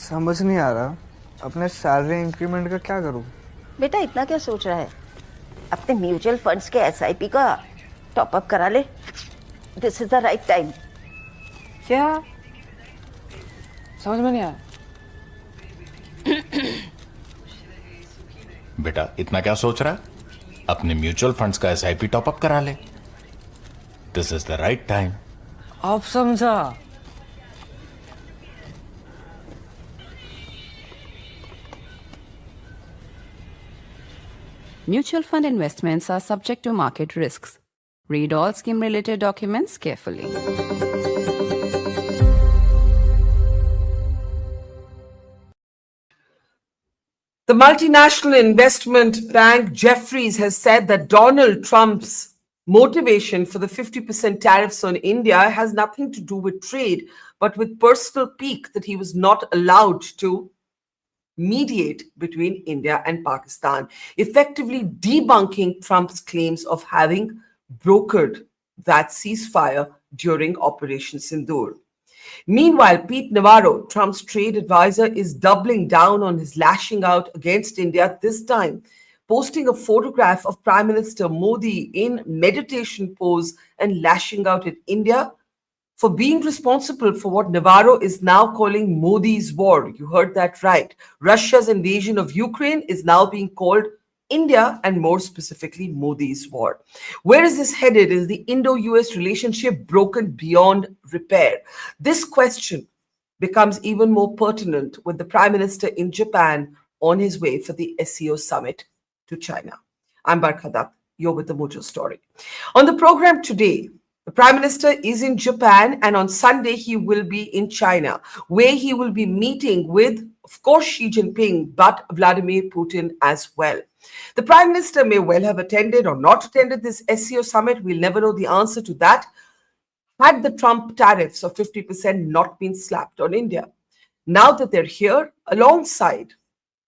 समझ नहीं आ रहा अपने सैलरी इंक्रीमेंट का क्या करूं। बेटा इतना क्या सोच रहा है? अपने म्यूचुअल फंड्स के एसआईपी का टॉप अप करा ले। This is the right time. क्या? समझ में नहीं आया। बेटा इतना क्या सोच रहा है? अपने म्यूचुअल फंड्स का एसआईपी टॉप अप करा ले। This is the right time. आप समझा। Mutual fund investments are subject to market risks. Read all scheme-related documents carefully. The multinational investment bank Jefferies has said that Donald Trump's motivation for the 50% tariffs on India has nothing to do with trade, but with personal pique that he was not allowed to mediate between India and Pakistan, effectively debunking Trump's claims of having brokered that ceasefire during Operation Sindoor. Meanwhile, Pete Navarro, Trump's trade advisor, is doubling down on his lashing out against India, this time posting a photograph of Prime Minister Modi in meditation pose and lashing out at India for being responsible for what Navarro is now calling Modi's war. You heard that right. Russia's invasion of Ukraine is now being called India, and more specifically, Modi's war. Where is this headed? Is the Indo-US relationship broken beyond repair? This question becomes even more pertinent with the Prime Minister in Japan on his way for the SCO summit to China. I'm Barkha Dutt. You're with the Mojo story. On the program today, the Prime Minister is in Japan, and on Sunday he will be in China, where he will be meeting with, of course, Xi Jinping, but Vladimir Putin as well. The Prime Minister may well have attended or not attended this SCO summit. We'll never know the answer to that, had the Trump tariffs of 50% not been slapped on India. Now that they're here, alongside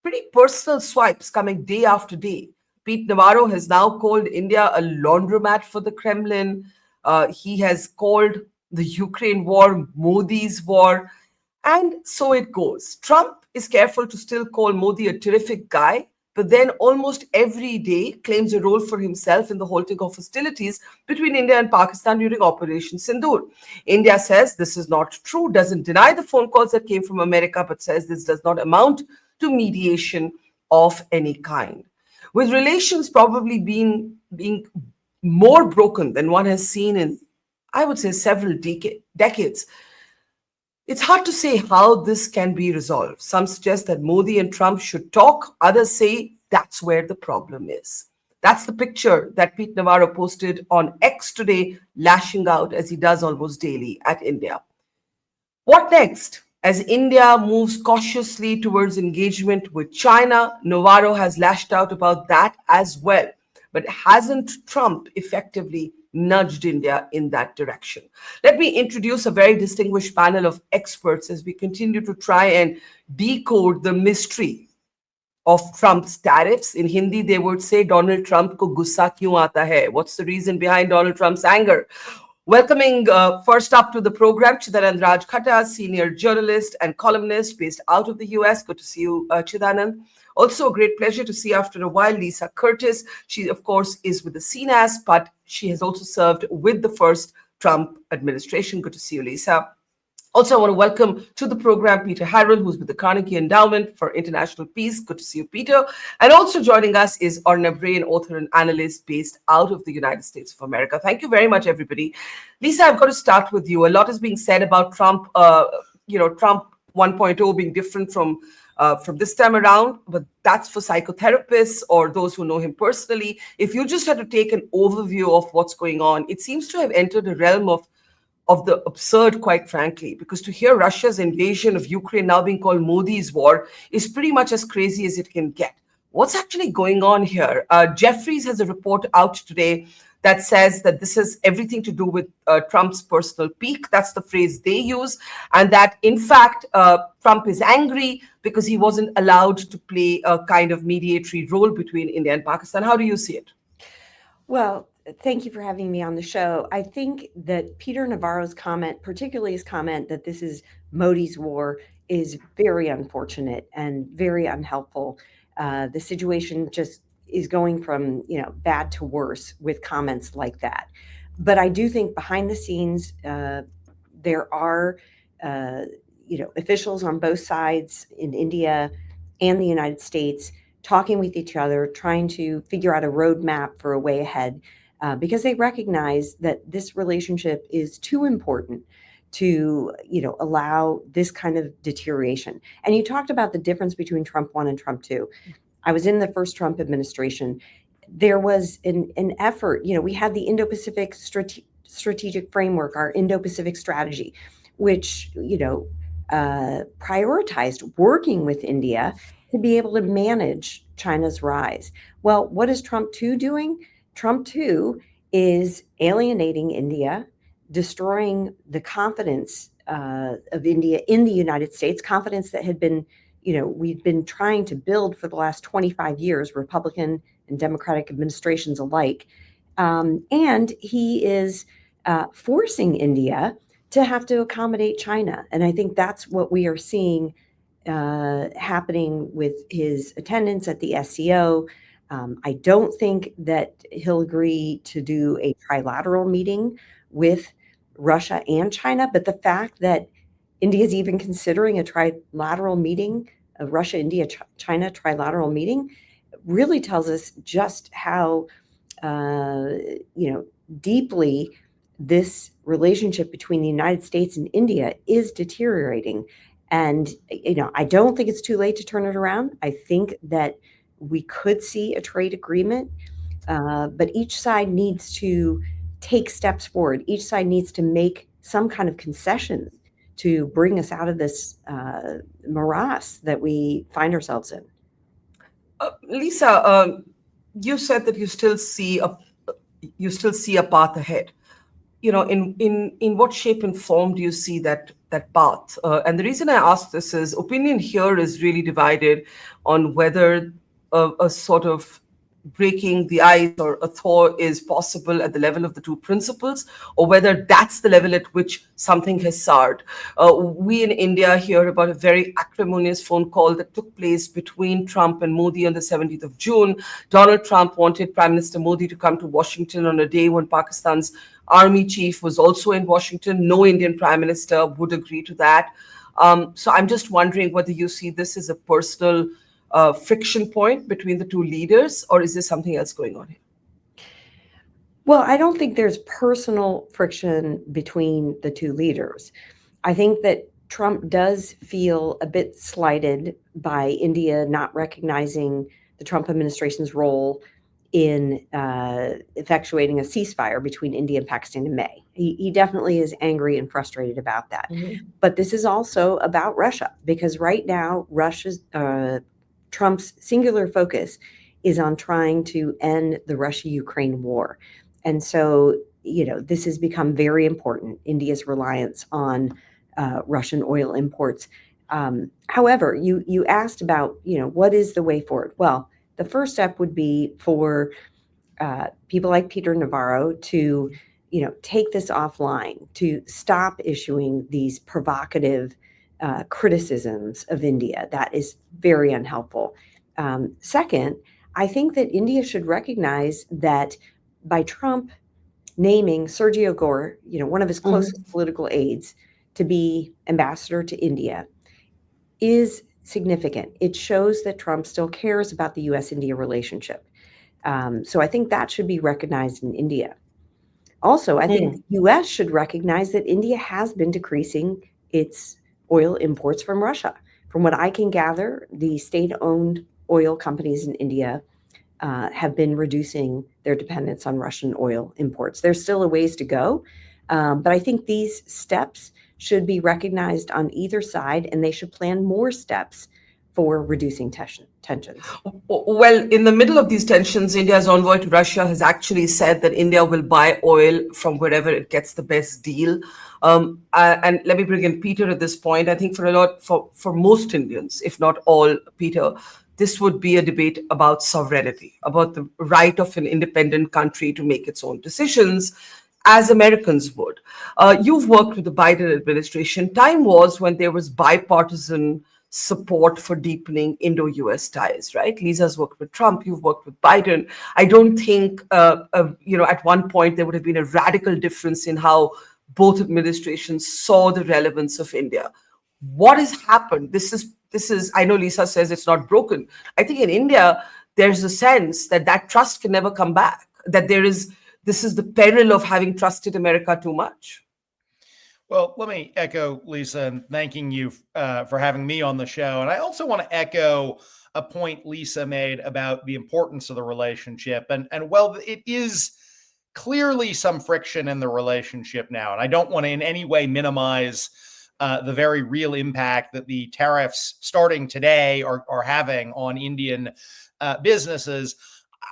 pretty personal swipes coming day after day, Pete Navarro has now called India a laundromat for the Kremlin. He has called the Ukraine war Modi's war, and so it goes. Trump is careful to still call Modi a terrific guy, but then almost every day claims a role for himself in the halting of hostilities between India and Pakistan during Operation Sindoor. India says this is not true, doesn't deny the phone calls that came from America, but says this does not amount to mediation of any kind. With relations probably being more broken than one has seen in, I would say, several decades, it's hard to say how this can be resolved. Some suggest that Modi and Trump should talk. Others say that's where the problem is. That's the picture that Pete Navarro posted on X today, lashing out as he does almost daily at India. What next? As India moves cautiously towards engagement with China, Navarro has lashed out about that as well. But hasn't Trump effectively nudged India in that direction? Let me introduce a very distinguished panel of experts as we continue to try and decode the mystery of Trump's tariffs. In Hindi, they would say, Donald Trump ko gussa kyun aata hai? What's the reason behind Donald Trump's anger? Welcoming first up to the program, Chidanand Rajkhatta, senior journalist and columnist based out of the US. Good to see you, Chidanand. Also, a great pleasure to see after a while Lisa Curtis. She, of course, is with the CNAS, but she has also served with the first Trump administration. Good to see you, Lisa. Also, I want to welcome to the program Peter Harrell, who's with the Carnegie Endowment for International Peace. Good to see you, Peter. And also joining us is Arnab Ray, an author and analyst based out of the United States of America. Thank you very much, everybody. Lisa, I've got to start with you. A lot is being said about Trump, Trump 1.0 being different from this time around, but that's for psychotherapists or those who know him personally. If you just had to take an overview of what's going on, it seems to have entered a realm of the absurd, quite frankly, because to hear Russia's invasion of Ukraine now being called Modi's war is pretty much as crazy as it can get. What's actually going on here? Jefferies has a report out today that says that this has everything to do with Trump's personal pique. That's the phrase they use. And that, in fact, Trump is angry because he wasn't allowed to play a kind of mediatory role between India and Pakistan. How do you see it? Well, thank you for having me on the show. I think that Peter Navarro's comment, particularly his comment that this is Modi's war, is very unfortunate and very unhelpful. The situation just is going from bad to worse with comments like that. But I do think behind the scenes there are officials on both sides in India and the United States talking with each other, trying to figure out a roadmap for a way ahead, because they recognize that this relationship is too important to allow this kind of deterioration. And you talked about the difference between Trump 1 and Trump 2. I was in the first Trump administration. There was an effort, we had the Indo-Pacific strategic framework, our Indo-Pacific strategy, which prioritized working with India to be able to manage China's rise. Well, what is Trump 2 doing? Trump 2 is alienating India, destroying the confidence of India in the United States, confidence that had been, we've been trying to build for the last 25 years, Republican and Democratic administrations alike. And he is forcing India to have to accommodate China. And I think that's what we are seeing happening with his attendance at the SCO. I don't think that he'll agree to do a trilateral meeting with Russia and China, but the fact that India is even considering a trilateral meeting, a Russia, India, China trilateral meeting, really tells us just how deeply this relationship between the United States and India is deteriorating. And I don't think it's too late to turn it around. I think that we could see a trade agreement, but each side needs to take steps forward. Each side needs to make some kind of concession to bring us out of this morass that we find ourselves in. Lisa, you said that you still see a path ahead. In what shape and form do you see that path? And the reason I ask this is opinion here is really divided on whether a sort of breaking the ice or a thaw is possible at the level of the two principles, or whether that's the level at which something has soured. We in India hear about a very acrimonious phone call that took place between Trump and Modi on the 17th of June. Donald Trump wanted Prime Minister Modi to come to Washington on a day when Pakistan's army chief was also in Washington. No Indian Prime Minister would agree to that. So I'm just wondering whether you see this as a personal friction point between the two leaders, or is there something else going on here? Well, I don't think there's personal friction between the two leaders. I think that Trump does feel a bit slighted by India not recognizing the Trump administration's role in effectuating a ceasefire between India and Pakistan in May. He definitely is angry and frustrated about that. Mm-hmm. But this is also about Russia, because right now Trump's singular focus is on trying to end the Russia-Ukraine war. And so, this has become very important, India's reliance on Russian oil imports. However, you asked about, what is the way forward? Well, the first step would be for people like Peter Navarro to, take this offline, to stop issuing these provocative criticisms of India. That is very unhelpful. Second, I think that India should recognize that by Trump naming Sergio Gore, one of his closest political aides, to be ambassador to India is significant. It shows that Trump still cares about the U.S.-India relationship. So I think that should be recognized in India. Also, I think the U.S. should recognize that India has been decreasing its oil imports from Russia. From what I can gather, the state-owned oil companies in India have been reducing their dependence on Russian oil imports. There's still a ways to go, but I think these steps should be recognized on either side, and they should plan more steps for reducing tensions. Well, in the middle of these tensions, India's envoy to Russia has actually said that India will buy oil from wherever it gets the best deal. And let me bring in Peter at this point. I think for most Indians, if not all, Peter, this would be a debate about sovereignty, about the right of an independent country to make its own decisions. as Americans would. You've worked with the Biden administration. Time was when there was bipartisan support for deepening Indo-US ties, right? Lisa's worked with Trump, you've worked with Biden. I don't think, at one point there would have been a radical difference in how both administrations saw the relevance of India. What has happened? This is, I know Lisa says it's not broken. I think in India, there's a sense that that trust can never come back, that this is the peril of having trusted America too much. Well, let me echo Lisa and thanking you for having me on the show. And I also want to echo a point Lisa made about the importance of the relationship. And well, it is clearly some friction in the relationship now. And I don't want to in any way minimize the very real impact that the tariffs starting today are having on Indian businesses.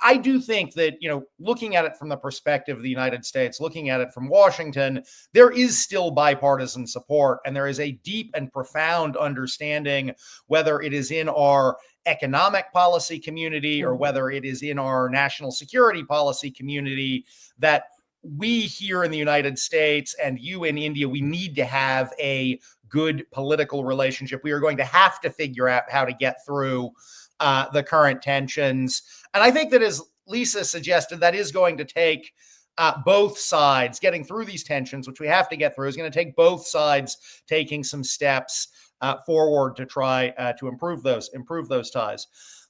I do think that, looking at it from the perspective of the United States, looking at it from Washington, there is still bipartisan support, and there is a deep and profound understanding, whether it is in our economic policy community or whether it is in our national security policy community, that we here in the United States and you in India, we need to have a good political relationship. We are going to have to figure out how to get through the current tensions. And I think that, as Lisa suggested, that is going to take both sides getting through these tensions, which we have to get through, is going to take both sides taking some steps forward to try to improve those ties.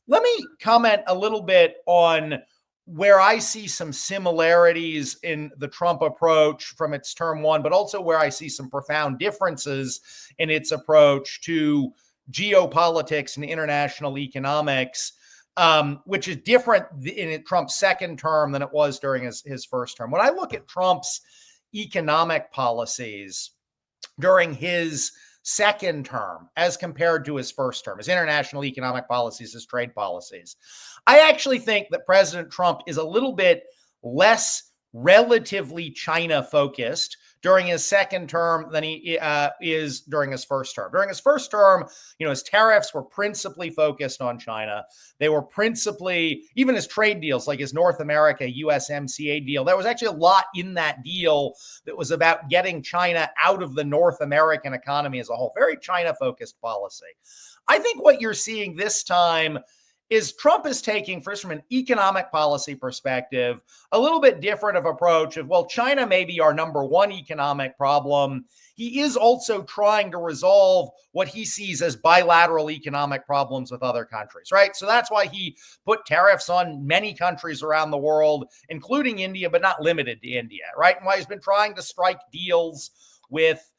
Let me comment a little bit on where I see some similarities in the Trump approach from its term one, but also where I see some profound differences in its approach to geopolitics and international economics, which is different in Trump's second term than it was during his first term. When I look at Trump's economic policies during his second term as compared to his first term, his international economic policies, his trade policies, I actually think that President Trump is a little bit less relatively China focused during his second term than he is during his first term. During his first term, his tariffs were principally focused on China. They were principally, even his trade deals, like his North America USMCA deal, there was actually a lot in that deal that was about getting China out of the North American economy as a whole. Very China-focused policy. I think what you're seeing this time is Trump is taking, first from an economic policy perspective, a little bit different of approach of, well, China may be our number one economic problem. He is also trying to resolve what he sees as bilateral economic problems with other countries, right? So that's why he put tariffs on many countries around the world, including India, but not limited to India, right? And why he's been trying to strike deals with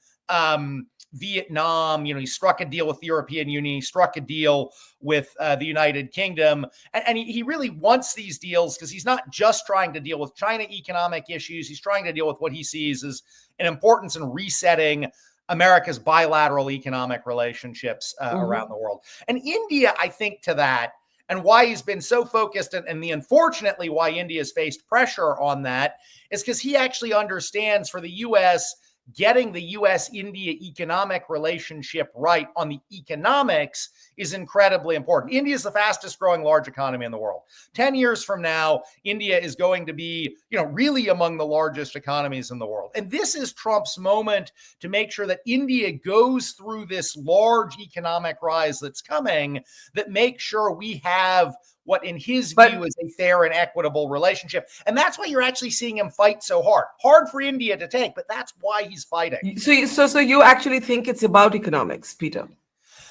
Vietnam, he struck a deal with the European Union, he struck a deal with the United Kingdom. And he really wants these deals because he's not just trying to deal with China economic issues. He's trying to deal with what he sees as an importance in resetting America's bilateral economic relationships around the world. And India, I think, to that, and why he's been so focused, and unfortunately why India has faced pressure on that, is because he actually understands for the U.S., getting the U.S.-India economic relationship right on the economics is incredibly important. India is the fastest growing large economy in the world. 10 years from now, India is going to be, really among the largest economies in the world. And this is Trump's moment to make sure that India goes through this large economic rise that's coming, that makes sure we have what in his view is a fair and equitable relationship. And that's why you're actually seeing him fight so hard. Hard for India to take, but that's why he's fighting. So you actually think it's about economics, Peter?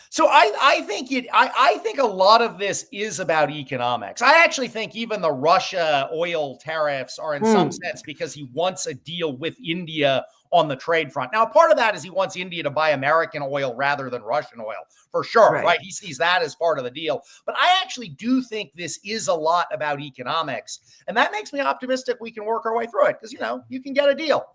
So I think a lot of this is about economics. I actually think even the Russia oil tariffs are in some sense because he wants a deal with India on the trade front. Now, part of that is he wants India to buy American oil rather than Russian oil, for sure, right? He sees that as part of the deal. But I actually do think this is a lot about economics. And that makes me optimistic we can work our way through it because, you can get a deal.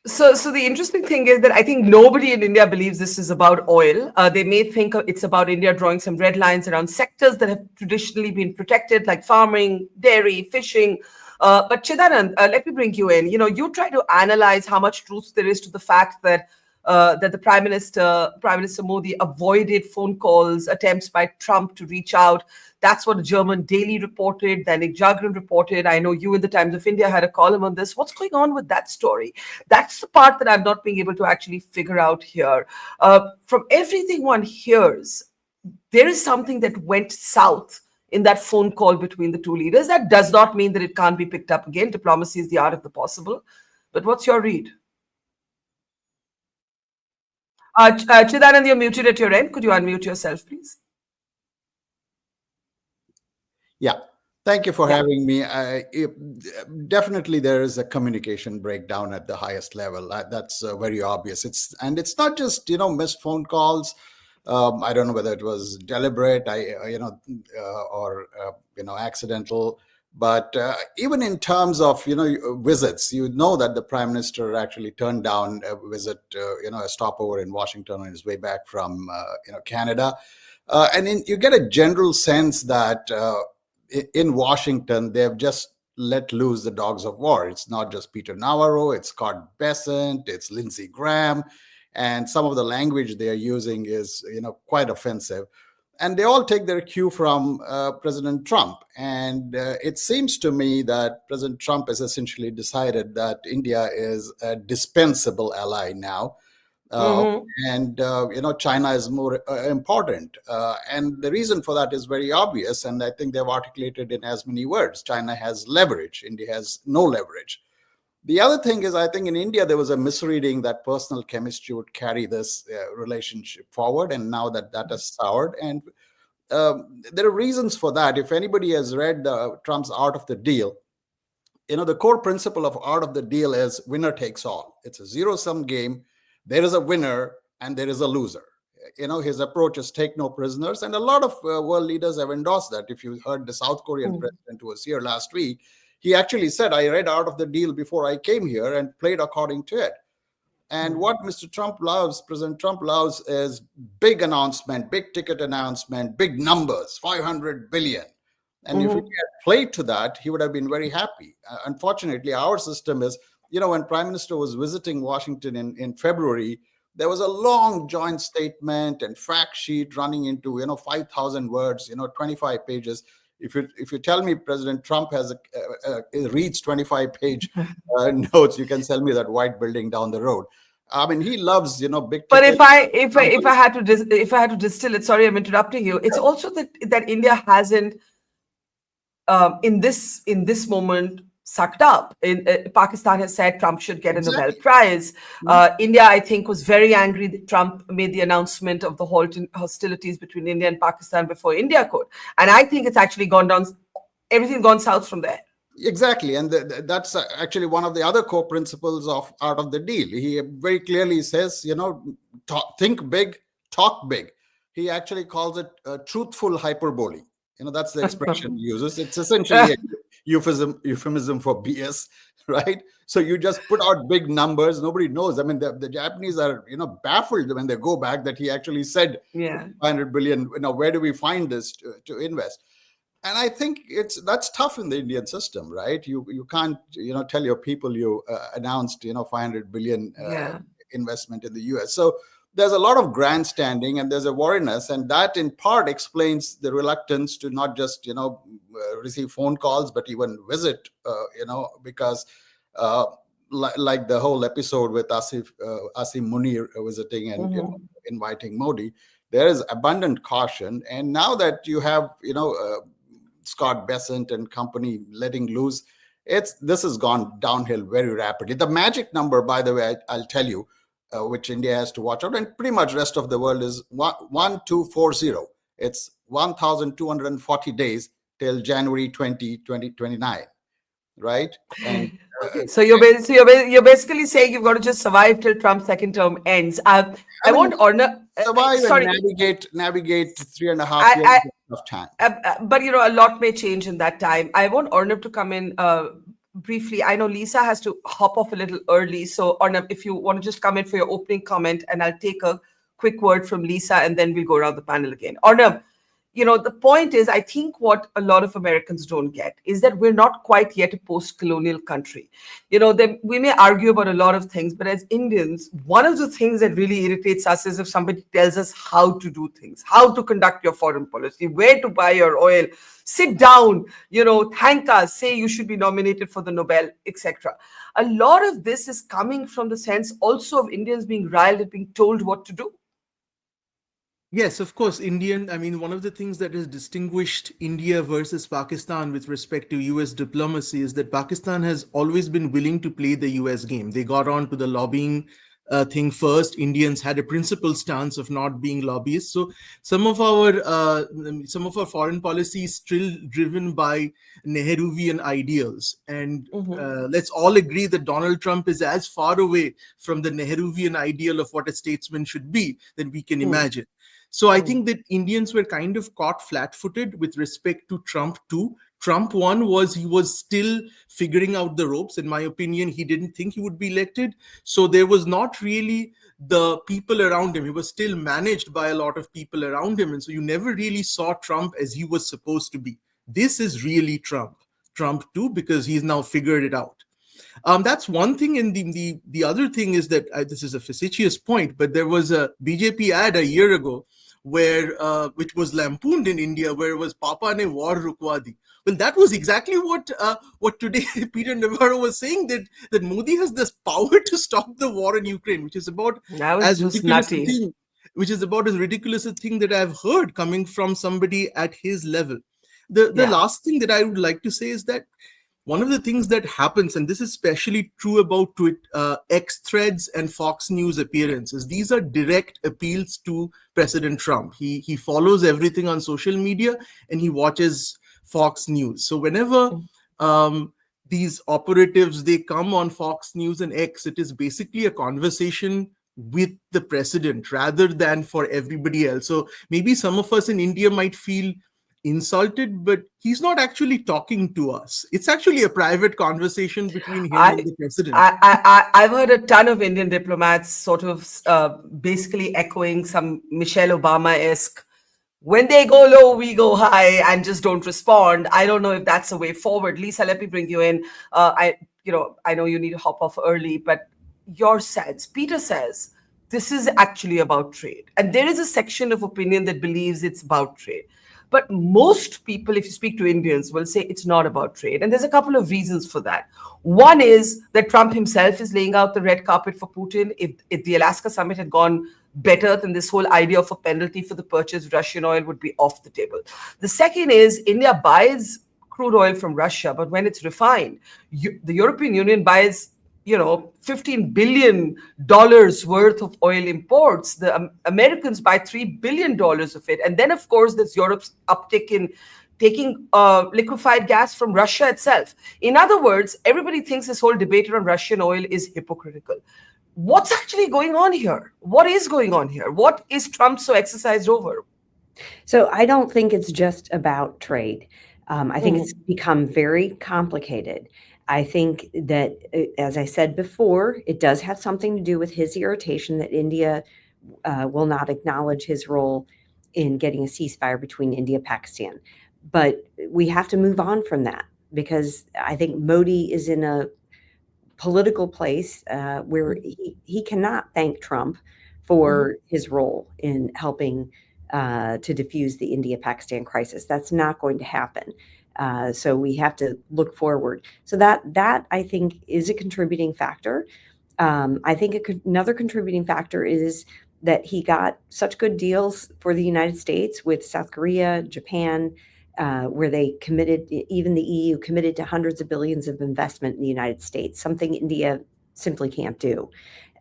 So the interesting thing is that I think nobody in India believes this is about oil. They may think it's about India drawing some red lines around sectors that have traditionally been protected, like farming, dairy, fishing. But Chidanand, let me bring you in. You try to analyze how much truth there is to the fact that that the Prime Minister Modi, avoided phone calls, attempts by Trump to reach out. That's what a German daily reported, Dainik Jagran reported. I know you in the Times of India had a column on this. What's going on with that story? That's the part that I'm not being able to actually figure out here. From everything one hears, there is something that went south in that phone call between the two leaders. That does not mean that it can't be picked up again. Diplomacy is the art of the possible. But what's your read? Chidanand, you're muted at your end. Could you unmute yourself, please? Yeah, thank you for having me. Definitely, there is a communication breakdown at the highest level. That's very obvious. It's not just missed phone calls. I don't know whether it was deliberate, or accidental. But even in terms of visits, that the Prime Minister actually turned down a visit, a stopover in Washington on his way back from Canada, you get a general sense that in Washington they've just let loose the dogs of war. It's not just Peter Navarro, it's Scott Bessent, it's Lindsey Graham, and some of the language they are using is quite offensive. And they all take their cue from President Trump. And it seems to me that President Trump has essentially decided that India is a dispensable ally now. And China is more important. And the reason for that is very obvious. And I think they've articulated in as many words. China has leverage. India has no leverage. The other thing is, I think in India, there was a misreading that personal chemistry would carry this relationship forward. And now that has soured. And there are reasons for that. If anybody has read Trump's Art of the Deal, the core principle of Art of the Deal is winner takes all. It's a zero-sum game. There is a winner and there is a loser. His approach is take no prisoners. And a lot of world leaders have endorsed that. If you heard the South Korean president who was here last week, he actually said, I read Art of the Deal before I came here and played according to it. And what President Trump loves is big announcement, big ticket announcement, big numbers, 500 billion. And if he had played to that, he would have been very happy. Unfortunately, our system is, when Prime Minister was visiting Washington in February, there was a long joint statement and fact sheet running into, 5,000 words, 25 pages. If you tell me President Trump has reads 25-page notes, you can sell me that white building down the road. I mean, he loves big. But if I had to distill it, sorry, I'm interrupting you. It's also that India hasn't in this moment sucked up. Pakistan has said Trump should get a Nobel Prize. India, I think, was very angry that Trump made the announcement of the halt in hostilities between India and Pakistan before India could. And I think it's actually gone down, everything's gone south from there. Exactly. And that's actually one of the other core principles of Art of the Deal. He very clearly says, think big, talk big. He actually calls it truthful hyperbole. That's the expression he uses. It's essentially a euphemism for BS, right? So you just put out big numbers. Nobody knows. I mean, the Japanese are, baffled when they go back that he actually said 500 billion. Where do we find this to invest? And I think that's tough in the Indian system, right? You can't, tell your people you announced, 500 billion investment in the US. So there's a lot of grandstanding and there's a wariness, and that in part explains the reluctance to not just, receive phone calls, but even visit, because like the whole episode with Asim Munir visiting and inviting Modi, there is abundant caution. And now that you have, Scott Bessent and company letting loose, this has gone downhill very rapidly. The magic number, by the way, I'll tell you, which India has to watch out, and pretty much rest of the world, is 1240. It's 1,240 days till January 2029, right? And so you're basically saying you've got to just survive till Trump's second term ends. I won't honor survive and navigate 3.5 years of time. But a lot may change in that time. I want Arnab to come in briefly. I know Lisa has to hop off a little early. So Arnab, if you want to just come in for your opening comment, and I'll take a quick word from Lisa, and then we'll go around the panel again. Arnab, the point is, I think what a lot of Americans don't get is that we're not quite yet a post-colonial country. We may argue about a lot of things, but as Indians, one of the things that really irritates us is if somebody tells us how to do things, how to conduct your foreign policy, where to buy your oil, sit down, thank us, say you should be nominated for the Nobel, etc. A lot of this is coming from the sense also of Indians being riled and being told what to do. Yes, of course, one of the things that has distinguished India versus Pakistan with respect to US diplomacy is that Pakistan has always been willing to play the US game. They got on to the lobbying thing first. Indians had a principled stance of not being lobbyists. So some of our foreign policy is still driven by Nehruvian ideals. And let's all agree that Donald Trump is as far away from the Nehruvian ideal of what a statesman should be that we can imagine. So I think that Indians were kind of caught flat-footed with respect to Trump too. Trump one was he was still figuring out the ropes. In my opinion, he didn't think he would be elected. So there was not really the people around him. He was still managed by a lot of people around him. And so you never really saw Trump as he was supposed to be. This is really Trump too, because he's now figured it out. That's one thing. And the other thing is that this is a facetious point, but there was a BJP ad a year ago where which was lampooned in India, where it was Papa ne war rukwa di. Well, that was exactly what today Peter Navarro was saying, that Modi has this power to stop the war in Ukraine, which is about as ridiculous a thing, that I've heard coming from somebody at his level. The last thing that I would like to say is that one of the things that happens, and this is especially true about X threads and Fox News appearances, these are direct appeals to President Trump. He follows everything on social media and he watches Fox News. So whenever these operatives, they come on Fox News and X, it is basically a conversation with the president rather than for everybody else. So maybe some of us in India might feel insulted, but he's not actually talking to us. It's actually a private conversation between him and the president. I've heard a ton of Indian diplomats sort of basically echoing some Michelle Obama-esque, when they go low, we go high, and just don't respond. I don't know if that's a way forward. Lisa, let me bring you in. I know you need to hop off early, but your sense, Peter says, this is actually about trade. And there is a section of opinion that believes it's about trade. But most people, if you speak to Indians, will say it's not about trade. And there's a couple of reasons for that. One is that Trump himself is laying out the red carpet for Putin. If the Alaska summit had gone better, then this whole idea of a penalty for the purchased Russian oil would be off the table. The second is India buys crude oil from Russia, but when it's refined, the European Union buys $15 billion worth of oil imports. The Americans buy $3 billion of it. And then, of course, there's Europe's uptick in taking liquefied gas from Russia itself. In other words, everybody thinks this whole debate around Russian oil is hypocritical. What's actually going on here? What is going on here? What is Trump so exercised over? So I don't think it's just about trade. I think it's become very complicated. I think that, as I said before, it does have something to do with his irritation that India will not acknowledge his role in getting a ceasefire between India and Pakistan. But we have to move on from that, because I think Modi is in a political place where he cannot thank Trump for his role in helping to diffuse the India-Pakistan crisis. That's not going to happen. So we have to look forward. So that I think is a contributing factor. I think another contributing factor is that he got such good deals for the United States with South Korea, Japan, where they committed, even the EU committed to hundreds of billions of investment in the United States, something India simply can't do.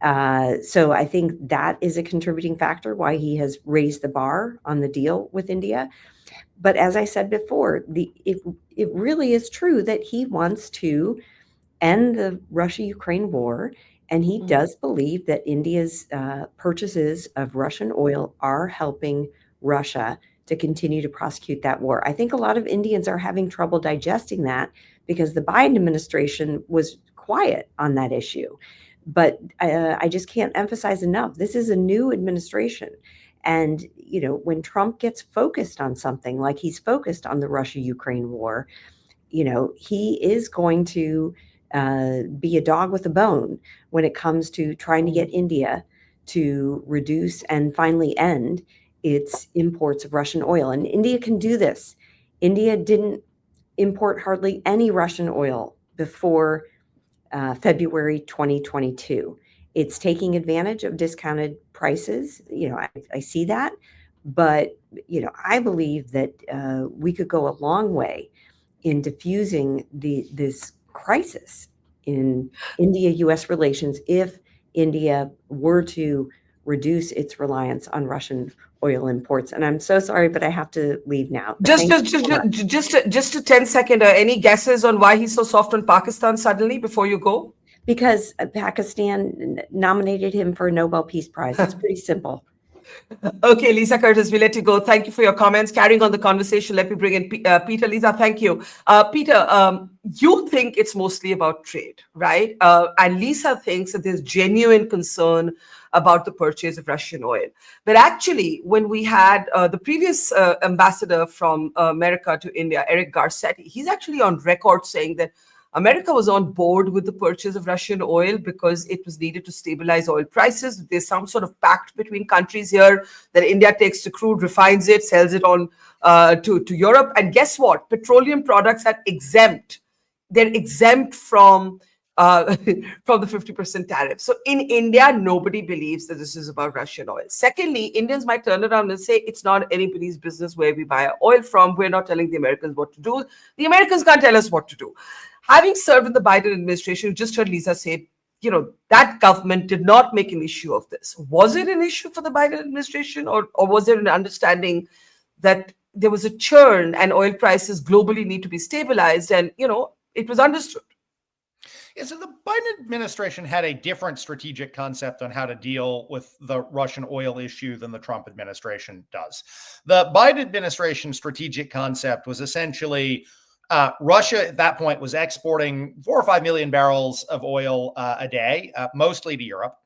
So I think that is a contributing factor why he has raised the bar on the deal with India. But as I said before, it really is true that he wants to end the Russia-Ukraine war, and he does believe that India's purchases of Russian oil are helping Russia to continue to prosecute that war. I think a lot of Indians are having trouble digesting that because the Biden administration was quiet on that issue. But I just can't emphasize enough, this is a new administration. And, when Trump gets focused on something, like he's focused on the Russia-Ukraine war, he is going to be a dog with a bone when it comes to trying to get India to reduce and finally end its imports of Russian oil. And India can do this. India didn't import hardly any Russian oil before February 2022. It's taking advantage of discounted prices. I see that. But, I believe that we could go a long way in diffusing this crisis in India-U.S. relations if India were to reduce its reliance on Russian oil imports. And I'm so sorry, but I have to leave now. Just a 10-second. Any guesses on why he's so soft on Pakistan suddenly before you go? Because Pakistan nominated him for a Nobel Peace Prize. It's pretty simple. Okay, Lisa Curtis, we let you go. Thank you for your comments. Carrying on the conversation, let me bring in Peter. Lisa, thank you. Peter, you think it's mostly about trade, right? And Lisa thinks that there's genuine concern about the purchase of Russian oil. But actually, when we had the previous ambassador from America to India, Eric Garcetti, he's actually on record saying that America was on board with the purchase of Russian oil because it was needed to stabilize oil prices. There's some sort of pact between countries here that India takes the crude, refines it, sells it on to Europe. And guess what? Petroleum products are exempt. They're exempt from the 50% tariff. So in India, nobody believes that this is about Russian oil. Secondly, Indians might turn around and say, it's not anybody's business where we buy our oil from. We're not telling the Americans what to do. The Americans can't tell us what to do. Having served in the Biden administration, just heard Lisa say, that government did not make an issue of this. Was it an issue for the Biden administration, or was there an understanding that there was a churn and oil prices globally need to be stabilized? And, it was understood. Yeah, so the Biden administration had a different strategic concept on how to deal with the Russian oil issue than the Trump administration does. The Biden administration strategic concept was essentially Russia at that point was exporting 4 or 5 million barrels of oil a day, mostly to Europe.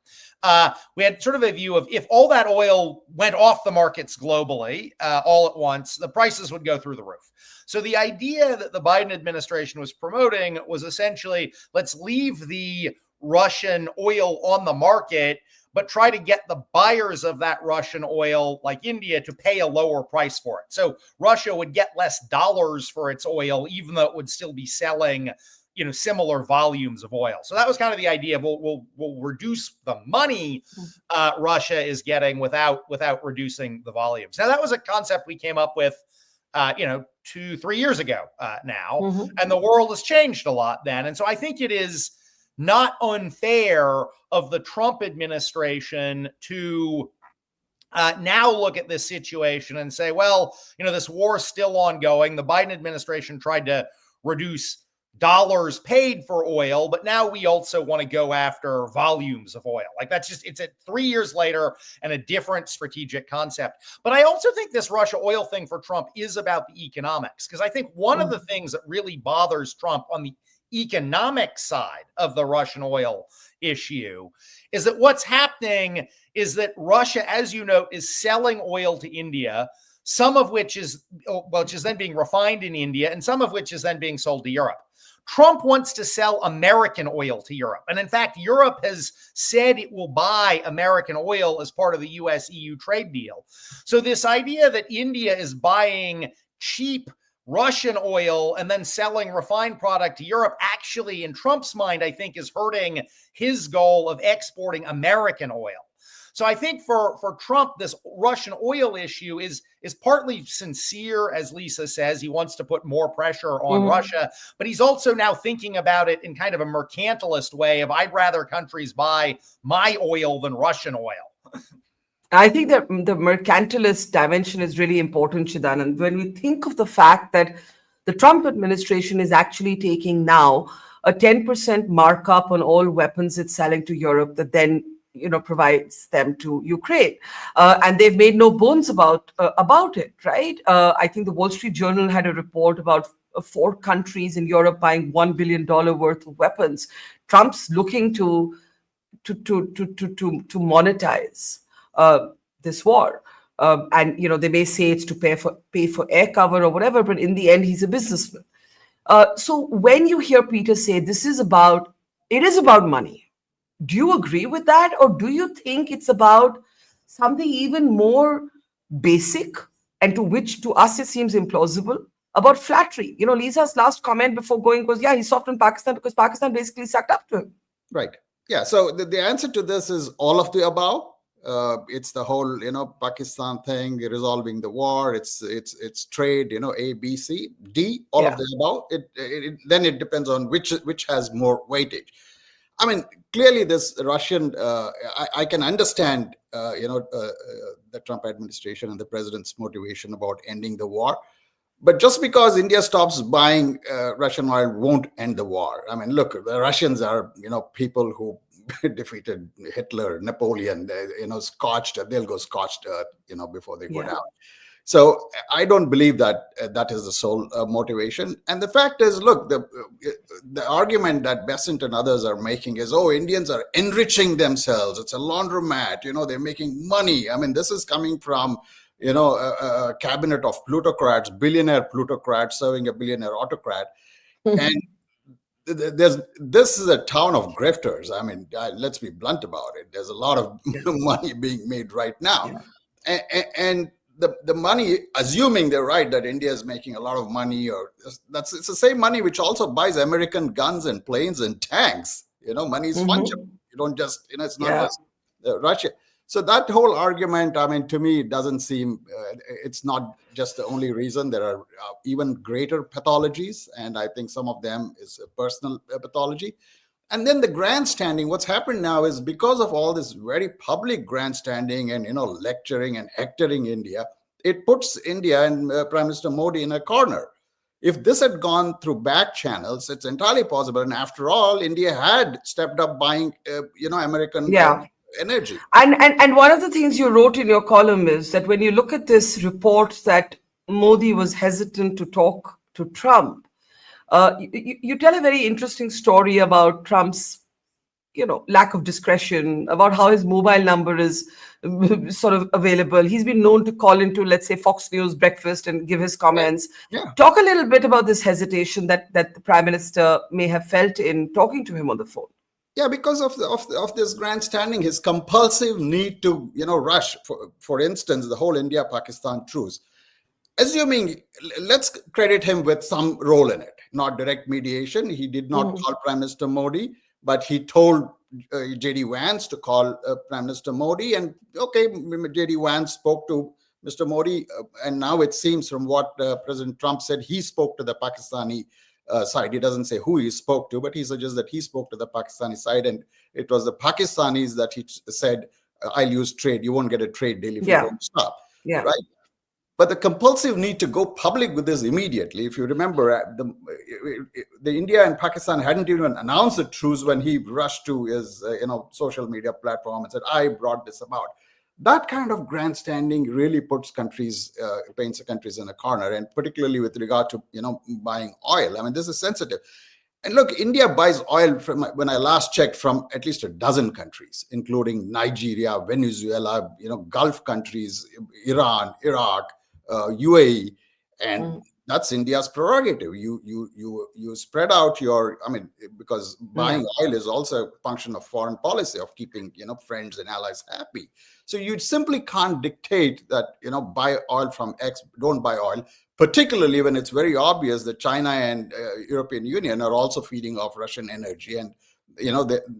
We had sort of a view of if all that oil went off the markets globally all at once, the prices would go through the roof. So the idea that the Biden administration was promoting was essentially, let's leave the Russian oil on the market, but try to get the buyers of that Russian oil, like India, to pay a lower price for it. So Russia would get less dollars for its oil, even though it would still be selling, similar volumes of oil. So that was kind of the idea. We'll reduce the money Russia is getting without reducing the volumes. Now that was a concept we came up with, 2-3 years ago now, and the world has changed a lot then. And so I think it is not unfair of the Trump administration to now look at this situation and say, well, this war is still ongoing. The Biden administration tried to reduce dollars paid for oil, but now we also want to go after volumes of oil. Like it's 3 years later and a different strategic concept. But I also think this Russia oil thing for Trump is about the economics, because I think one of the things that really bothers Trump on the economic side of the Russian oil issue is that what's happening is that Russia, as you note, is selling oil to India, some of which is then being refined in India, and some of which is then being sold to Europe. Trump wants to sell American oil to Europe. And in fact, Europe has said it will buy American oil as part of the US-EU trade deal. So this idea that India is buying cheap Russian oil and then selling refined product to Europe actually, in Trump's mind, I think is hurting his goal of exporting American oil. So I think for Trump, this Russian oil issue is partly sincere, as Lisa says. He wants to put more pressure on Russia, but he's also now thinking about it in kind of a mercantilist way of, I'd rather countries buy my oil than Russian oil. I think that the mercantilist dimension is really important, Shidan. And when we think of the fact that the Trump administration is actually taking now a 10% markup on all weapons it's selling to Europe that then provides them to Ukraine. And they've made no bones about it, right? I think the Wall Street Journal had a report about 4 countries in Europe buying $1 billion worth of weapons. Trump's looking to monetize this war. And they may say it's to pay for air cover or whatever, but in the end, he's a businessman. So when you hear Peter say it is about money, do you agree with that, or do you think it's about something even more basic, and to us it seems implausible, about flattery? Lisa's last comment before going was, yeah, he's soft on Pakistan because Pakistan basically sucked up to him. Right. Yeah. So the answer to this is all of the above. It's the whole, Pakistan thing, resolving the war. It's trade, A, B, C, D, all of the above. Then it depends on which has more weightage. I mean, clearly this Russian, I can understand, the Trump administration and the president's motivation about ending the war. But just because India stops buying Russian oil won't end the war. I mean, look, the Russians are, people who defeated Hitler, Napoleon, scorched, they'll go scorched earth, before they go down. So I don't believe that that is the sole motivation. And the fact is, look, the argument that Besant and others are making is, oh, Indians are enriching themselves. It's a laundromat. They're making money. I mean, this is coming from, a cabinet of plutocrats, billionaire plutocrats serving a billionaire autocrat. And this is a town of grifters. I mean, let's be blunt about it. There's a lot of money being made right now. And the money, assuming they're right that India is making a lot of money, it's the same money which also buys American guns and planes and tanks. Money is fungible. You don't just, it's not just Russia. So that whole argument, I mean, to me, it doesn't seem, it's not just the only reason. There are even greater pathologies, and I think some of them is a personal pathology. And then the grandstanding, what's happened now is because of all this very public grandstanding and, lecturing and hectoring India, it puts India and Prime Minister Modi in a corner. If this had gone through back channels, it's entirely possible. And after all, India had stepped up buying, American energy. And one of the things you wrote in your column is that when you look at this report that Modi was hesitant to talk to Trump, you tell a very interesting story about Trump's, lack of discretion, about how his mobile number is sort of available. He's been known to call into, let's say, Fox News breakfast and give his comments. Talk a little bit about this hesitation that the Prime Minister may have felt in talking to him on the phone. Yeah, because of this grandstanding, his compulsive need to, rush, for instance, the whole India-Pakistan truce. Assuming, let's credit him with some role in it, not direct mediation. He did not call Prime Minister Modi, but he told J.D. Vance to call Prime Minister Modi. And okay, J.D. Vance spoke to Mr. Modi. And now it seems from what President Trump said, he spoke to the Pakistani side. He doesn't say who he spoke to, but he suggests that he spoke to the Pakistani side. And it was the Pakistanis that he said, I'll use trade. You won't get a trade deal if you don't stop. Right? But the compulsive need to go public with this immediately, if you remember, the India and Pakistan hadn't even announced a truce when he rushed to his social media platform and said, I brought this about. That kind of grandstanding really paints countries in a corner, and particularly with regard to buying oil. I mean, this is sensitive. And look, India buys oil from, when I last checked, from at least a dozen countries, including Nigeria, Venezuela, Gulf countries, Iran, Iraq, UAE, and that's India's prerogative. You spread out because buying oil is also a function of foreign policy, of keeping friends and allies happy. So you simply can't dictate that buy oil from X, don't buy oil, particularly when it's very obvious that China and European Union are also feeding off Russian energy, and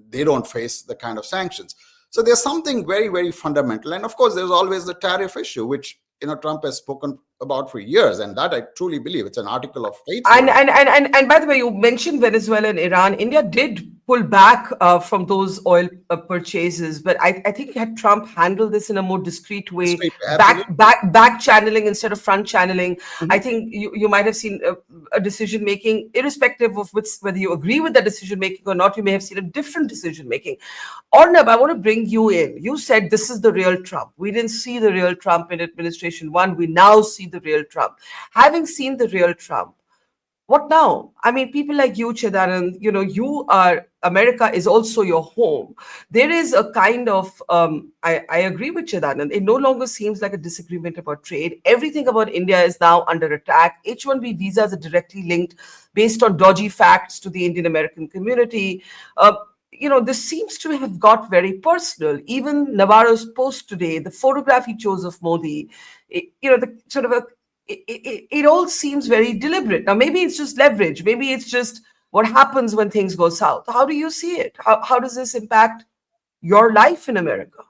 they don't face the kind of sanctions. So there's something very, very fundamental. And of course, there's always the tariff issue, which Trump has spoken about for years, and that I truly believe it's an article of faith. And by the way, you mentioned Venezuela and Iran. India did pull back from those oil purchases, but I think had Trump handled this in a more discreet way, back channeling instead of front channeling, I think you might have seen a decision making, irrespective of whether you agree with that decision making or not. You may have seen a different decision making. Arnab, I want to bring you in. You said this is the real Trump. We didn't see the real Trump in administration 1. We now see the real Trump. Having seen the real Trump, what now? I mean, people like you, Chidaran, America is also your home. There is a kind of, I agree with Chidaran, it no longer seems like a disagreement about trade. Everything about India is now under attack. H-1B visas are directly linked based on dodgy facts to the Indian American community. This seems to have got very personal. Even Navarro's post today, the photograph he chose of Modi, the sort of it all seems very deliberate. Now, maybe it's just leverage. Maybe it's just what happens when things go south. How do you see it? How does this impact your life in America?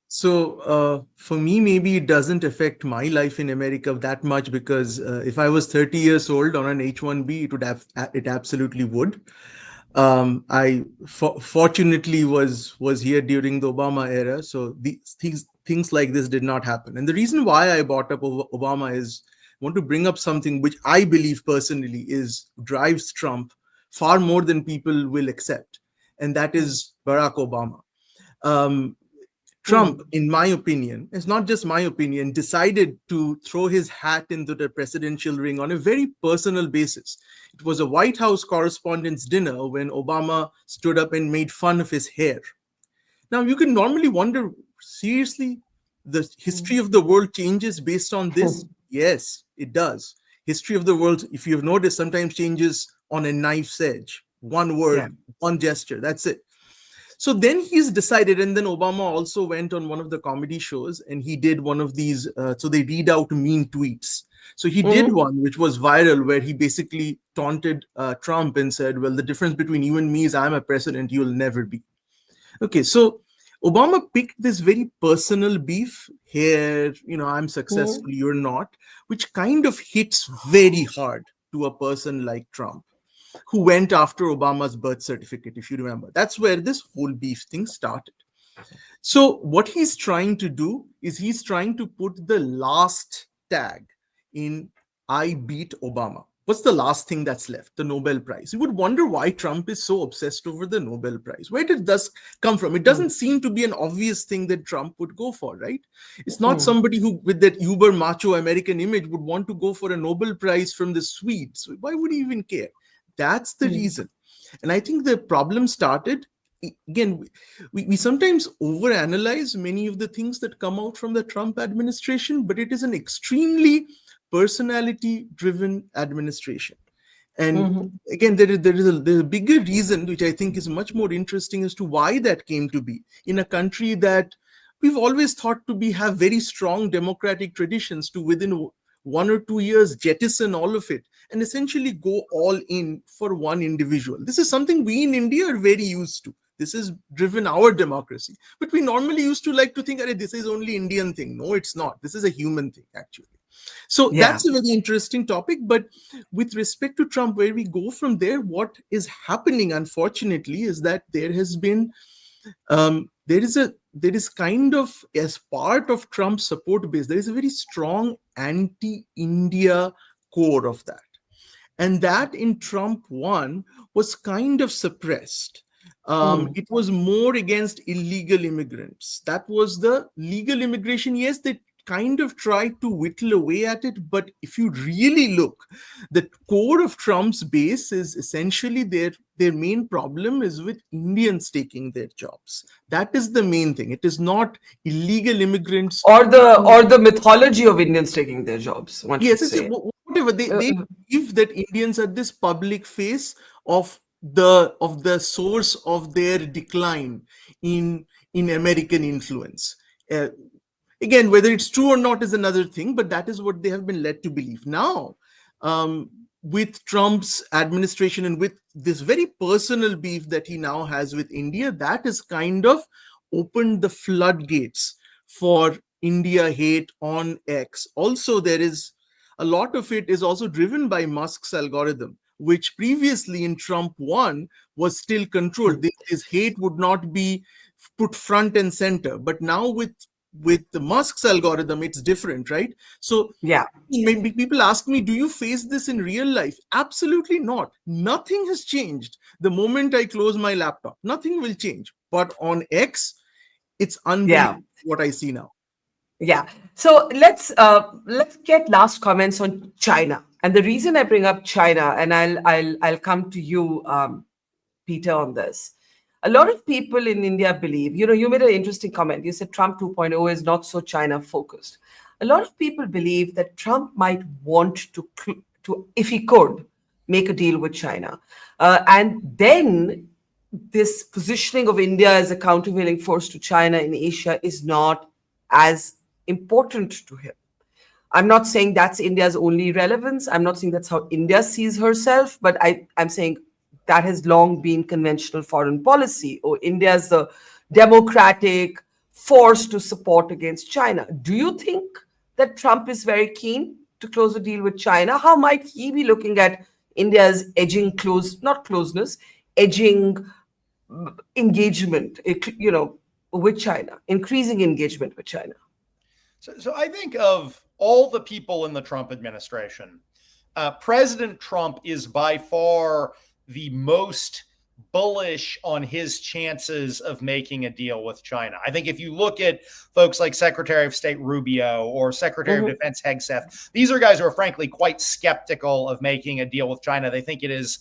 So for me, maybe it doesn't affect my life in America that much, because if I was 30 years old on an H-1B, it absolutely would. I fortunately was here during the Obama era, so things like this did not happen. And the reason why I brought up Obama is I want to bring up something which I believe personally drives Trump far more than people will accept, and that is Barack Obama. Trump, in my opinion, it's not just my opinion, decided to throw his hat into the presidential ring on a very personal basis. It was a White House Correspondents' Dinner when Obama stood up and made fun of his hair. Now, you can normally wonder, seriously, the history of the world changes based on this? Yes, it does. History of the world, if you've noticed, sometimes changes on a knife's edge. One word, one gesture, that's it. So then he's decided, and then Obama also went on one of the comedy shows and he did one of these, so they read out mean tweets. So he did one which was viral where he basically taunted Trump and said, well, the difference between you and me is I'm a president, you'll never be. Okay, so Obama picked this very personal beef here, I'm successful, you're not, which kind of hits very hard to a person like Trump, who went after Obama's birth certificate, if you remember. That's where this whole beef thing started. So what he's trying to do is he's trying to put the last tag in I beat Obama. What's the last thing that's left? The Nobel Prize. You would wonder why Trump is so obsessed over the Nobel Prize. Where did this come from? It doesn't seem to be an obvious thing that Trump would go for, right? It's not somebody who, with that uber macho American image, would want to go for a Nobel Prize from the Swedes. Why would he even care? That's the reason. And I think the problem started, again, we sometimes overanalyze many of the things that come out from the Trump administration, but it is an extremely personality-driven administration. And again, there's a bigger reason, which I think is much more interesting as to why that came to be in a country that we've always thought to have very strong democratic traditions, to within 1 or 2 years jettison all of it and essentially go all in for one individual. This is something we in India are very used to. This has driven our democracy. But we normally used to like to think, this is only Indian thing. No, it's not. This is a human thing, actually. So that's a very interesting topic. But with respect to Trump, where we go from there, what is happening, unfortunately, is that there has been, there is kind of, as part of Trump's support base, there is a very strong anti-India core of that. And that in Trump 1 was kind of suppressed. It was more against illegal immigrants. That was the legal immigration. Yes, they kind of tried to whittle away at it. But if you really look, the core of Trump's base is essentially their main problem is with Indians taking their jobs. That is the main thing. It is not illegal immigrants. Or the mythology of Indians taking their jobs. Yes, whatever. They believe that Indians are this public face of the source of their decline in American influence. Again, whether it's true or not is another thing, but that is what they have been led to believe. Now, with Trump's administration and with this very personal beef that he now has with India, that has kind of opened the floodgates for India hate on X. Also, there is a lot of it is also driven by Musk's algorithm, which previously in Trump 1 was still controlled. His hate would not be put front and center. But now with the Musk's algorithm, it's different, right? So maybe people ask me, do you face this in real life? Absolutely not. Nothing has changed. The moment I close my laptop, nothing will change. But on X, it's unbelievable what I see now. Yeah. So let's get last comments on China And the reason I bring up China, and I'll come to you, Peter, on this. A lot of people in India believe, you made an interesting comment. You said Trump 2.0 is not so China focused. A lot of people believe that Trump might want to, if he could, make a deal with China. And then this positioning of India as a countervailing force to China in Asia is not as important to him. I'm not saying that's India's only relevance. I'm not saying that's how India sees herself, but I'm saying that has long been conventional foreign policy, or India is the democratic force to support against China. Do you think that Trump is very keen to close a deal with China? How might he be looking at India's edging edging engagement, with China, increasing engagement with China? So I think of all the people in the Trump administration, President Trump is by far the most bullish on his chances of making a deal with China. I think if you look at folks like Secretary of State Rubio or Secretary of Defense Hegseth, these are guys who are frankly quite skeptical of making a deal with China. They think it is,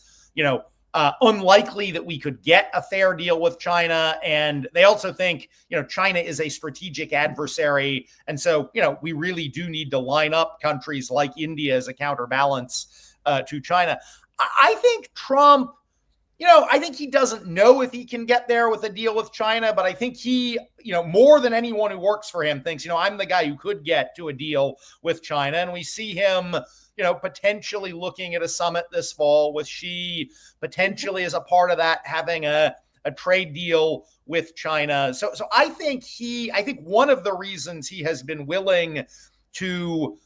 unlikely that we could get a fair deal with China. And they also think, China is a strategic adversary. And so, we really do need to line up countries like India as a counterbalance to China. I think Trump, I think he doesn't know if he can get there with a deal with China, but I think he, more than anyone who works for him thinks, I'm the guy who could get to a deal with China. And we see him, potentially looking at a summit this fall with Xi, potentially as a part of that, having a trade deal with China. So I think one of the reasons he has been willing to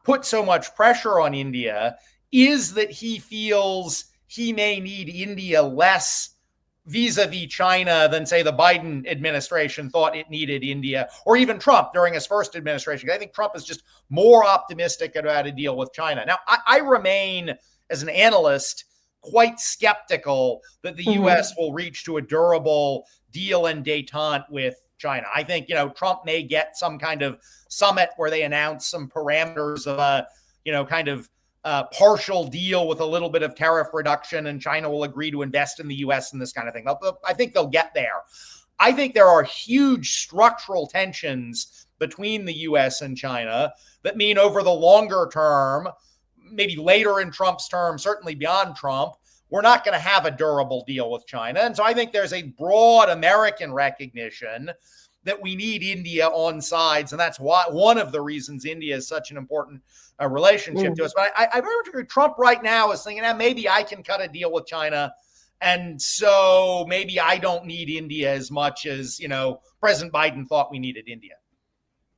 put so much pressure on India is that he feels he may need India less vis-a-vis China than, say, the Biden administration thought it needed India, or even Trump during his first administration. I think Trump is just more optimistic about a deal with China. Now, I remain, as an analyst, quite skeptical that the U.S. will reach to a durable deal and détente with China. I think, Trump may get some kind of summit where they announce some parameters of a, partial deal with a little bit of tariff reduction, and China will agree to invest in the U.S. and this kind of thing. I think they'll get there. I think there are huge structural tensions between the U.S. and China that mean over the longer term, maybe later in Trump's term, certainly beyond Trump, we're not going to have a durable deal with China. And so I think there's a broad American recognition that we need India on sides. And that's why one of the reasons India is such an important relationship to us. But I very much agree. Trump right now is thinking, maybe I can cut a deal with China. And so maybe I don't need India as much as, President Biden thought we needed India.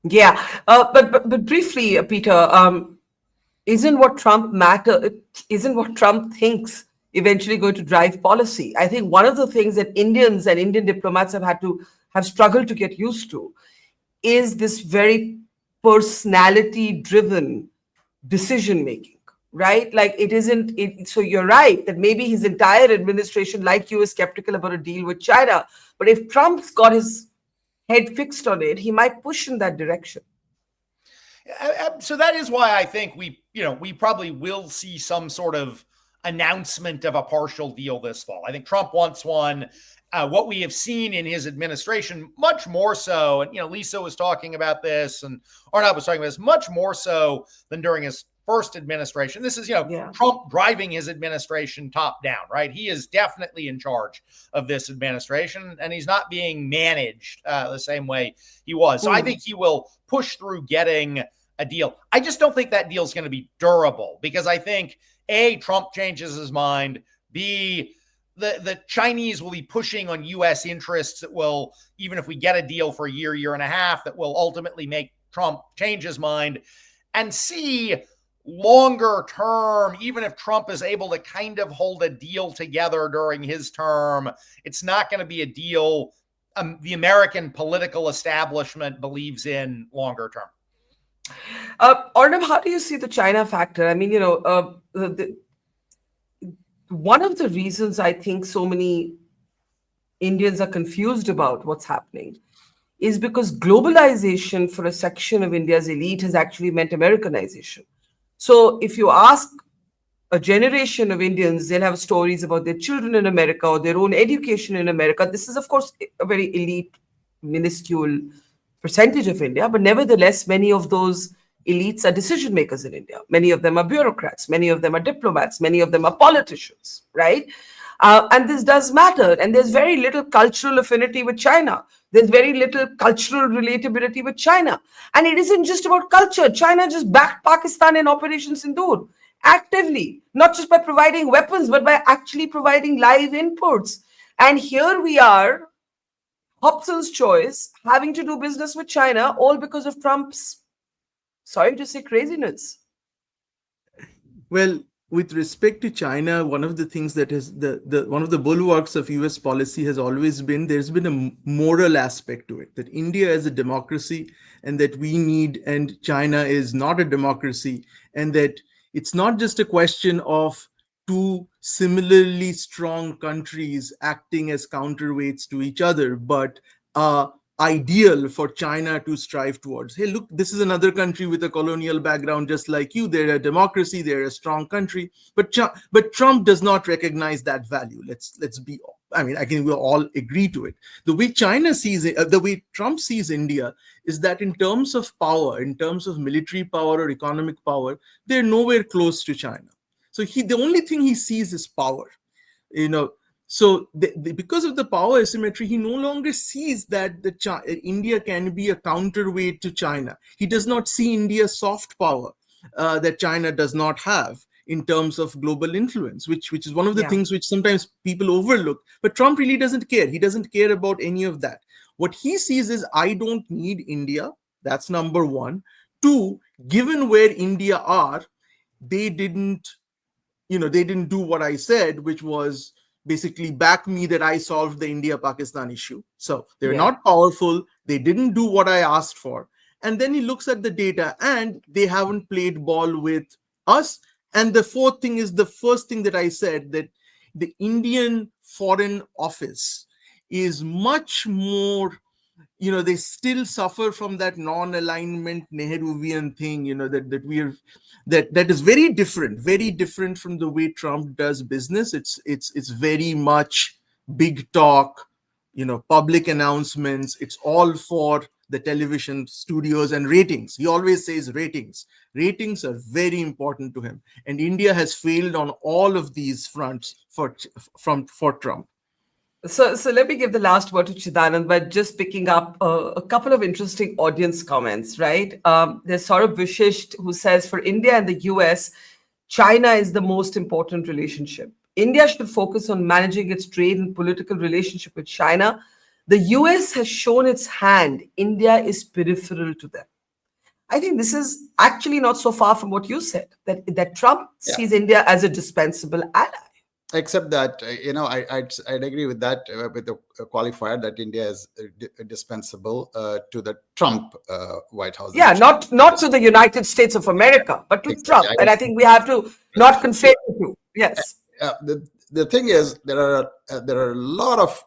Yeah. But briefly, Peter, isn't what Trump thinks eventually going to drive policy? I think one of the things that Indians and Indian diplomats have struggled to get used to is this very personality-driven decision-making, right? Like so you're right that maybe his entire administration, like you, is skeptical about a deal with China. But if Trump's got his head fixed on it, he might push in that direction. So that is why I think we probably will see some sort of announcement of a partial deal this fall. I think Trump wants one. What we have seen in his administration, much more so, and Lisa was talking about this, and Arnab was talking about this, much more so than during his first administration. This is, Trump driving his administration top down, right? He is definitely in charge of this administration, and he's not being managed the same way he was. So I think he will push through getting a deal. I just don't think that deal is going to be durable, because I think, A, Trump changes his mind, B, the Chinese will be pushing on U.S. interests that will, even if we get a deal for a year and a half, that will ultimately make Trump change his mind. And C, longer term, even if Trump is able to kind of hold a deal together during his term, it's not going to be a deal the American political establishment believes in longer term. Arnab, how do you see the China factor? I mean, one of the reasons I think so many Indians are confused about what's happening is because globalization for a section of India's elite has actually meant Americanization. So if you ask a generation of Indians, they'll have stories about their children in America or their own education in America. This is, of course, a very elite, minuscule percentage of India, but nevertheless, many of those elites are decision makers in India. Many of them are bureaucrats, many of them are diplomats, many of them are politicians, right? And this does matter. And there's very little cultural affinity with China. There's very little cultural relatability with China. And it isn't just about culture. China just backed Pakistan in Operation Sindoor actively, not just by providing weapons, but by actually providing live inputs. And here we are, Hobson's choice, having to do business with China, all because of Trump's, sorry to say, craziness. Well, with respect to China, one of the things that is one of the bulwarks of US policy has always been there's been a moral aspect to it, that India is a democracy and that we need, and China is not a democracy, and that it's not just a question of two similarly strong countries acting as counterweights to each other, but ideal for China to strive towards. Hey, look, this is another country with a colonial background, just like you. They're a democracy, they're a strong country, but Trump does not recognize that value. Let's be. I mean, I think we'll all agree to it. The way China sees it, the way Trump sees India, is that in terms of power, in terms of military power or economic power, they're nowhere close to China. So the only thing he sees is power. So because of the power asymmetry, he no longer sees that India can be a counterweight to China. He does not see India's soft power that China does not have in terms of global influence, which is one of the things which sometimes people overlook. But Trump really doesn't care. He doesn't care about any of that. What he sees is, I don't need India. That's number one. Two, given where India are, they didn't do what I said, which was basically back me that I solved the India-Pakistan issue. So they're not powerful. They didn't do what I asked for. And then he looks at the data and they haven't played ball with us. And the fourth thing is the first thing that I said, that the Indian Foreign Office is much more, they still suffer from that non-alignment Nehruvian thing, that is very different from the way Trump does business. It's very much big talk, public announcements. It's all for the television studios and ratings. He always says ratings. Ratings are very important to him. And India has failed on all of these fronts for Trump. So let me give the last word to Chidanand by just picking up a couple of interesting audience comments, right? There's Saurabh Vishisht who says, for India and the US, China is the most important relationship. India should focus on managing its trade and political relationship with China. The US has shown its hand. India is peripheral to them. I think this is actually not so far from what you said, that Trump sees India as a dispensable ally. Except that, I'd agree with that, with the qualifier that India is dispensable to the Trump White House. Yeah, not to the United States of America, but to Trump. And I think we have to not conflate the two. Yes. The thing is, there are a lot of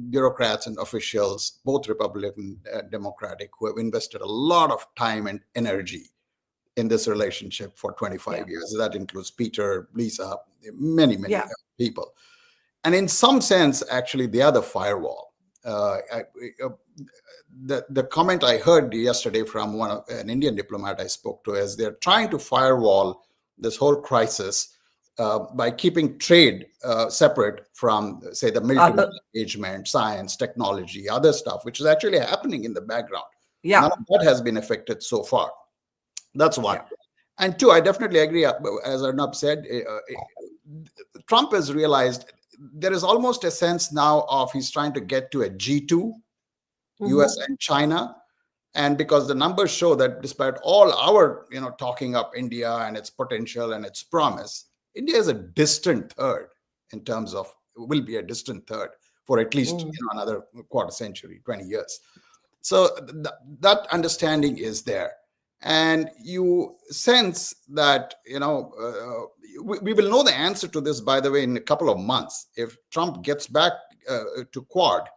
bureaucrats and officials, both Republican and Democratic, who have invested a lot of time and energy in this relationship for 25 years. That includes Peter, Lisa, many people. And in some sense, actually, they are the firewall. The comment I heard yesterday from an Indian diplomat I spoke to is they're trying to firewall this whole crisis by keeping trade separate from, say, the military engagement, science, technology, other stuff, which is actually happening in the background. None of that has been affected so far. That's one. And two, I definitely agree, as Arnab said, Trump has realized there is almost a sense now of he's trying to get to a G2, US and China. And because the numbers show that despite all our, talking up India and its potential and its promise, India is a distant third in terms of, will be a distant third for at least another quarter century, 20 years. So that understanding is there. And you sense that, we will know the answer to this, by the way, in a couple of months. If Trump gets back to Quad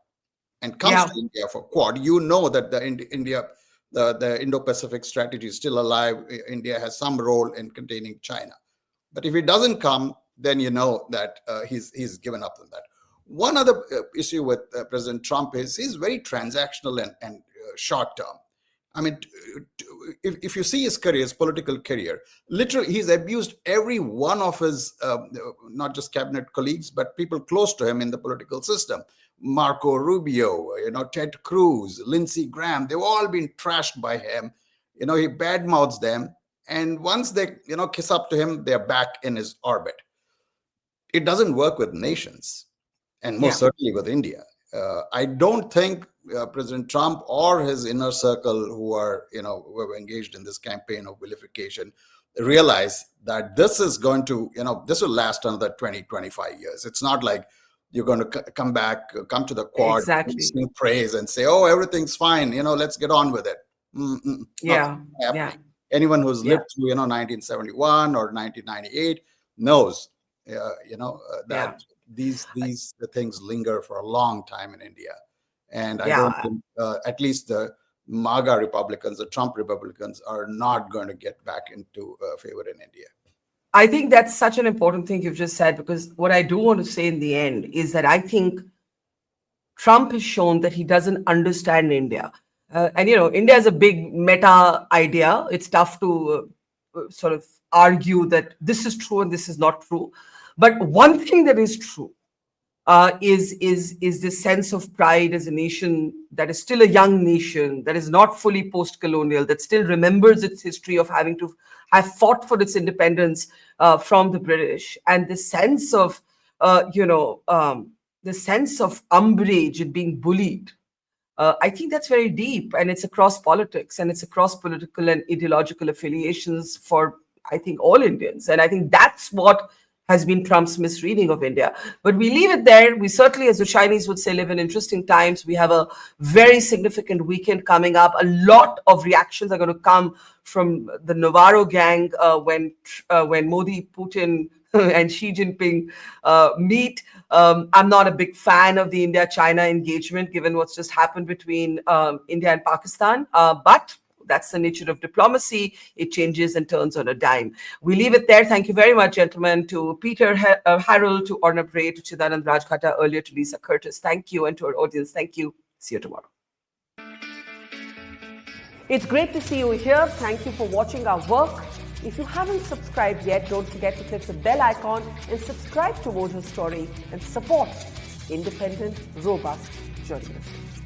and comes to India for Quad, that the India the Indo-Pacific strategy is still alive. India has some role in containing China. But if he doesn't come, then you know that he's given up on that. One other issue with President Trump is he's very transactional and short term. I mean, if you see his career, his political career, literally he's abused every one of his, not just cabinet colleagues, but people close to him in the political system. Marco Rubio, Ted Cruz, Lindsey Graham, they've all been trashed by him. He badmouths them. And once they, kiss up to him, they're back in his orbit. It doesn't work with nations, and most certainly with India. I don't think President Trump or his inner circle who are engaged in this campaign of vilification realize that this is going to, this will last another 20, 25 years. It's not like you're going to come to the Quad, sing praise and say, oh, everything's fine. Let's get on with it. Anyone who's lived through, 1971 or 1998 knows, that these things linger for a long time in India. And I don't think, at least the MAGA Republicans, the Trump Republicans, are not going to get back into favor in India. I think that's such an important thing you've just said, because what I do want to say in the end is that I think Trump has shown that he doesn't understand India. And India is a big meta idea. It's tough to sort of argue that this is true and this is not true. But one thing that is true is this sense of pride as a nation that is still a young nation, that is not fully post-colonial, that still remembers its history of having to have fought for its independence from the British, and the sense of umbrage and being bullied. I think that's very deep, and it's across politics, and it's across political and ideological affiliations for, I think, all Indians. And I think that's what has been Trump's misreading of India. But we leave it there. We certainly, as the Chinese would say, live in interesting times. We have a very significant weekend coming up. A lot of reactions are going to come from the Navarro gang when Modi, Putin, and Xi Jinping meet. I'm not a big fan of the India-China engagement, given what's just happened between India and Pakistan. But that's the nature of diplomacy. It changes and turns on a dime. We leave it there. Thank you very much, gentlemen, to Peter Harrell, to Arnab Ray, to Chidanand Rajghata, earlier to Lisa Curtis. Thank you. And to our audience, thank you. See you tomorrow. It's great to see you here. Thank you for watching our work. If you haven't subscribed yet, don't forget to click the bell icon and subscribe to Mojo Story and support independent, robust journalism.